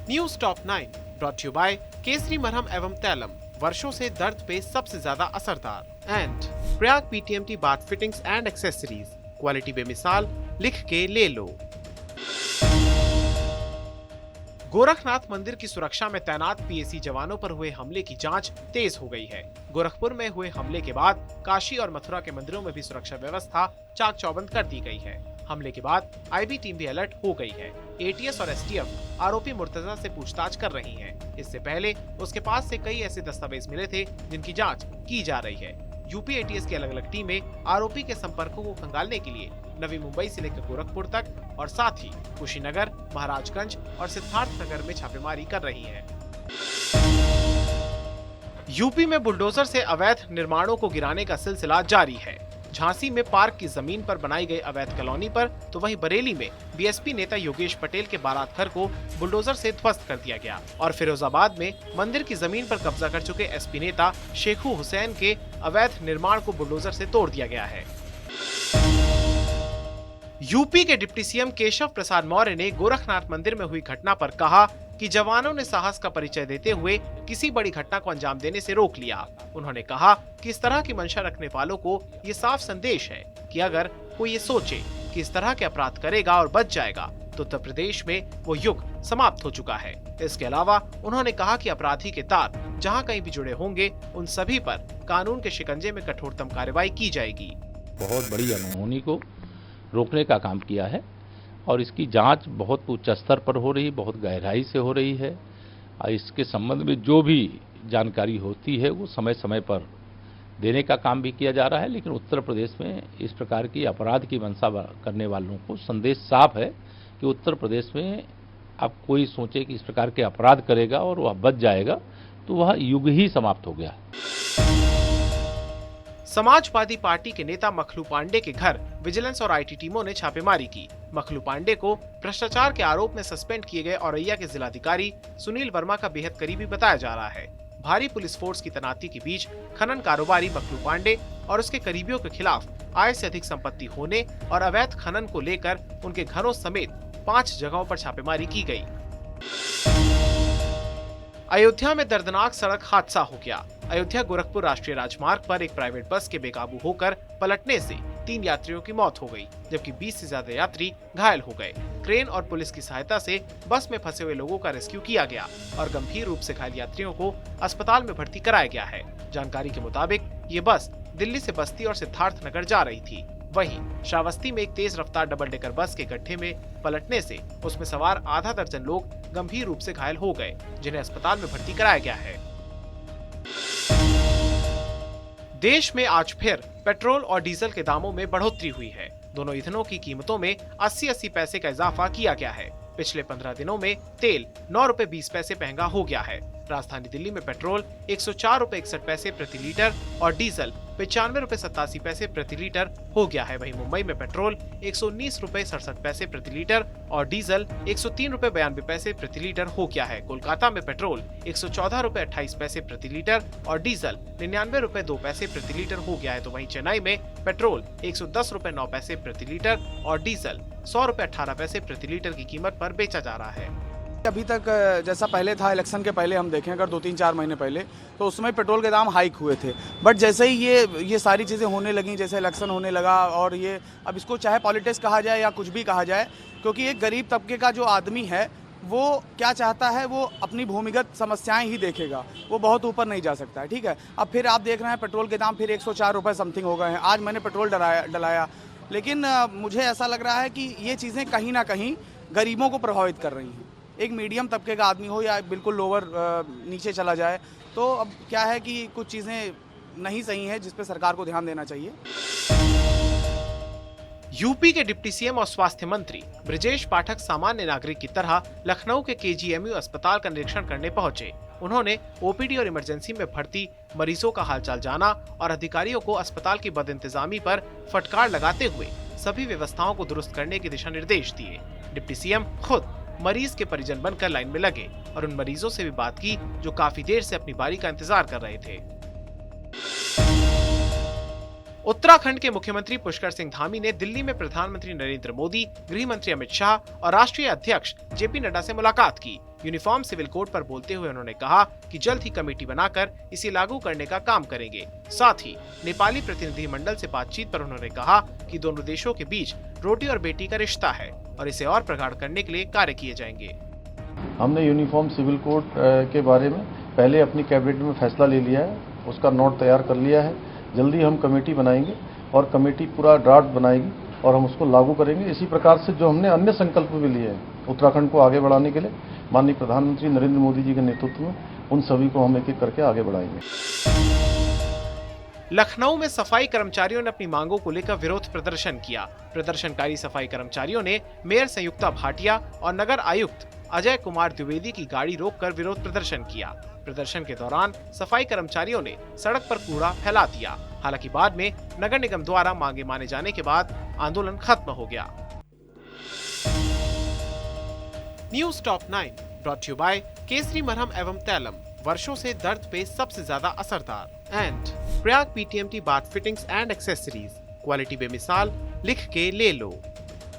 News top 9 brought you by Kesari मरहम एवं तैलम, वर्षों से दर्द पे सबसे ज्यादा असरदार। And Prayag PTMT bath fittings and accessories, quality बेमिसाल, लिख के ले लो। गोरखनाथ मंदिर की सुरक्षा में तैनात पीएसी जवानों पर हुए हमले की जांच तेज हो गई है। गोरखपुर में हुए हमले के बाद काशी और मथुरा के मंदिरों में भी सुरक्षा व्यवस्था चाक चौबंद कर दी गई है। हमले के बाद आईबी टीम भी अलर्ट हो गई है। एटीएस और एसटीएफ आरोपी मुर्तजा से पूछताछ कर रही है। इससे पहले उसके पास से कई ऐसे दस्तावेज मिले थे जिनकी जाँच की जा रही है। यूपी एटीएस की अलग अलग टीमें आरोपी के संपर्कों को खंगालने के लिए नवी मुंबई से लेकर गोरखपुर तक और साथ ही कुशीनगर, महाराजगंज और सिद्धार्थनगर में छापेमारी कर रही है। यूपी में बुलडोजर से अवैध निर्माणों को गिराने का सिलसिला जारी है। झांसी में पार्क की जमीन पर बनाई गई अवैध कॉलोनी पर, तो वहीं बरेली में बीएसपी नेता योगेश पटेल के बारात घर को बुलडोजर से ध्वस्त कर दिया गया और फिरोजाबाद में मंदिर की जमीन पर कब्जा कर चुके एसपी नेता शेखू हुसैन के अवैध निर्माण को बुलडोजर से तोड़ दिया गया है। यूपी के डिप्टी सीएम केशव प्रसाद मौर्य ने गोरखनाथ मंदिर में हुई घटना पर कहा कि जवानों ने साहस का परिचय देते हुए किसी बड़ी घटना को अंजाम देने से रोक लिया। उन्होंने कहा कि इस तरह की मंशा रखने वालों को ये साफ संदेश है कि अगर कोई ये सोचे कि इस तरह के अपराध करेगा और बच जाएगा तो उत्तर प्रदेश में वो युग समाप्त हो चुका है। इसके अलावा उन्होंने कहा कि अपराधी के तार जहाँ कहीं भी जुड़े होंगे उन सभी पर कानून के शिकंजे में कठोरतम कार्रवाई की जाएगी। बहुत बड़ी अनहोनी को रोकने का काम किया है और इसकी जांच बहुत उच्च स्तर पर हो रही, बहुत गहराई से हो रही है। और इसके संबंध में जो भी जानकारी होती है वो समय समय पर देने का काम भी किया जा रहा है। लेकिन उत्तर प्रदेश में इस प्रकार की अपराध की मंशा करने वालों को संदेश साफ है कि उत्तर प्रदेश में अब कोई सोचे कि इस प्रकार के अपराध करेगा और वह बच जाएगा तो वह युग ही समाप्त हो गया। समाजवादी पार्टी के नेता मखलू पांडे के घर विजिलेंस और आईटी टीमों ने छापेमारी की। मखलू पांडे को भ्रष्टाचार के आरोप में सस्पेंड किए गए औरैया के जिलाधिकारी सुनील वर्मा का बेहद करीबी बताया जा रहा है। भारी पुलिस फोर्स की तैनाती के बीच खनन कारोबारी मखलू पांडे और उसके करीबियों के खिलाफ आय से अधिक संपत्ति होने और अवैध खनन को लेकर उनके घरों समेत 5 जगहों पर छापेमारी की गई। अयोध्या में दर्दनाक सड़क हादसा हो गया। अयोध्या गोरखपुर राष्ट्रीय राजमार्ग पर एक प्राइवेट बस के बेकाबू होकर पलटने से 3 यात्रियों की मौत हो गई, जबकि 20 से ज्यादा यात्री घायल हो गए। क्रेन और पुलिस की सहायता से बस में फंसे हुए लोगों का रेस्क्यू किया गया और गंभीर रूप से घायल यात्रियों को अस्पताल में भर्ती कराया गया है। जानकारी के मुताबिक ये बस दिल्ली से बस्ती और सिद्धार्थनगर जा रही थी। वहीं श्रावस्ती में एक तेज रफ्तार डबल डेकर बस के गड्ढे में पलटने से उसमें सवार आधा दर्जन लोग गंभीर रूप से घायल हो गए, जिन्हें अस्पताल में भर्ती कराया गया है। देश में आज फिर पेट्रोल और डीजल के दामों में बढ़ोतरी हुई है। दोनों ईंधनों की कीमतों में 80-80 पैसे का इजाफा किया गया है। पिछले 15 दिनों में तेल 9 रुपए 20 पैसे महंगा हो गया है। राजधानी दिल्ली में पेट्रोल 104 रुपए 61 पैसे प्रति लीटर और डीजल 95 रुपए 87 पैसे प्रति लीटर हो गया है। वहीं मुंबई में पेट्रोल 119 रुपए 67 पैसे प्रति लीटर और डीजल 103 रुपए 92 पैसे प्रति लीटर हो गया है। कोलकाता में पेट्रोल 114 रुपए 28 पैसे प्रति लीटर और डीजल 99 रुपए 2 पैसे प्रति लीटर हो गया है। तो वहीं चेन्नई में पेट्रोल 110 रुपए 9 पैसे प्रति लीटर और डीजल 100 रुपए 18 पैसे प्रति लीटर की कीमत पर बेचा जा रहा है। अभी तक जैसा पहले था, इलेक्शन के पहले हम देखें अगर 2-3-4 महीने पहले, तो उस समय पेट्रोल के दाम हाइक हुए थे। बट जैसे ही ये सारी चीज़ें होने लगी, जैसे इलेक्शन होने लगा और ये अब इसको चाहे पॉलिटिक्स कहा जाए या कुछ भी कहा जाए, क्योंकि एक गरीब तबके का जो आदमी है वो क्या चाहता है, वो अपनी भूमिगत समस्याएं ही देखेगा, वो बहुत ऊपर नहीं जा सकता है। ठीक है, अब फिर आप देख रहे हैं पेट्रोल के दाम फिर 104 रुपये समथिंग हो गए हैं। आज मैंने पेट्रोल डलाया, लेकिन मुझे ऐसा लग रहा है कि ये चीज़ें कहीं ना कहीं गरीबों को प्रभावित कर रही हैं। एक मीडियम तबके का आदमी हो या बिल्कुल लोअर नीचे चला जाए, तो अब क्या है कि कुछ चीज़ें नहीं सही हैं जिस पे सरकार को ध्यान देना चाहिए। यूपी के डिप्टी सीएम और स्वास्थ्य मंत्री ब्रजेश पाठक सामान्य नागरिक की तरह लखनऊ के केजीएमयू अस्पताल का निरीक्षण करने पहुंचे। उन्होंने ओपीडी और इमरजेंसी में भर्ती मरीजों का हालचाल जाना और अधिकारियों को अस्पताल की बदइंतजामी पर फटकार लगाते हुए सभी व्यवस्थाओं को दुरुस्त करने के दिशा निर्देश दिए। डिप्टी सीएम खुद मरीज के परिजन बनकर लाइन में लगे और उन मरीजों से भी बात की जो काफी देर से अपनी बारी का इंतजार कर रहे थे। उत्तराखंड के मुख्यमंत्री पुष्कर सिंह धामी ने दिल्ली में प्रधानमंत्री नरेंद्र मोदी, गृह मंत्री अमित शाह और राष्ट्रीय अध्यक्ष जेपी नड्डा से मुलाकात की। यूनिफॉर्म सिविल कोड पर बोलते हुए उन्होंने कहा कि जल्द ही कमेटी बनाकर इसे लागू करने का काम करेंगे। साथ ही नेपाली प्रतिनिधि मंडल से बातचीत पर उन्होंने कहा कि दोनों देशों के बीच रोटी और बेटी का रिश्ता है और इसे और प्रगाढ़ करने के लिए कार्य किए जाएंगे। हमने यूनिफॉर्म सिविल कोड के बारे में पहले अपनी कैबिनेट में फैसला ले लिया है, उसका नोट तैयार कर लिया है। जल्दी हम कमेटी बनाएंगे और कमेटी पूरा ड्राफ्ट बनाएगी और हम उसको लागू करेंगे। इसी प्रकार से जो हमने अन्य संकल्प भी लिए हैं उत्तराखंड को आगे बढ़ाने के लिए, माननीय प्रधानमंत्री नरेंद्र मोदी जी के नेतृत्व में उन सभी को हम एक एक करके आगे बढ़ाएंगे। लखनऊ में सफाई कर्मचारियों ने अपनी मांगों को लेकर विरोध प्रदर्शन किया। प्रदर्शनकारी सफाई कर्मचारियों ने मेयर संयुक्ता भाटिया और नगर आयुक्त अजय कुमार द्विवेदी की गाड़ी रोककर विरोध प्रदर्शन किया। प्रदर्शन के दौरान सफाई कर्मचारियों ने सड़क पर कूड़ा फैला दिया। हालांकि बाद में नगर निगम द्वारा मांगे माने जाने के बाद आंदोलन खत्म हो गया। News top 9 brought you by Kesari मरहम एवं तैलम, वर्षों से दर्द पे सबसे ज्यादा असरदार, and Prayag PTMT bath fittings and accessories, quality बेमिसाल, लिख के ले लो।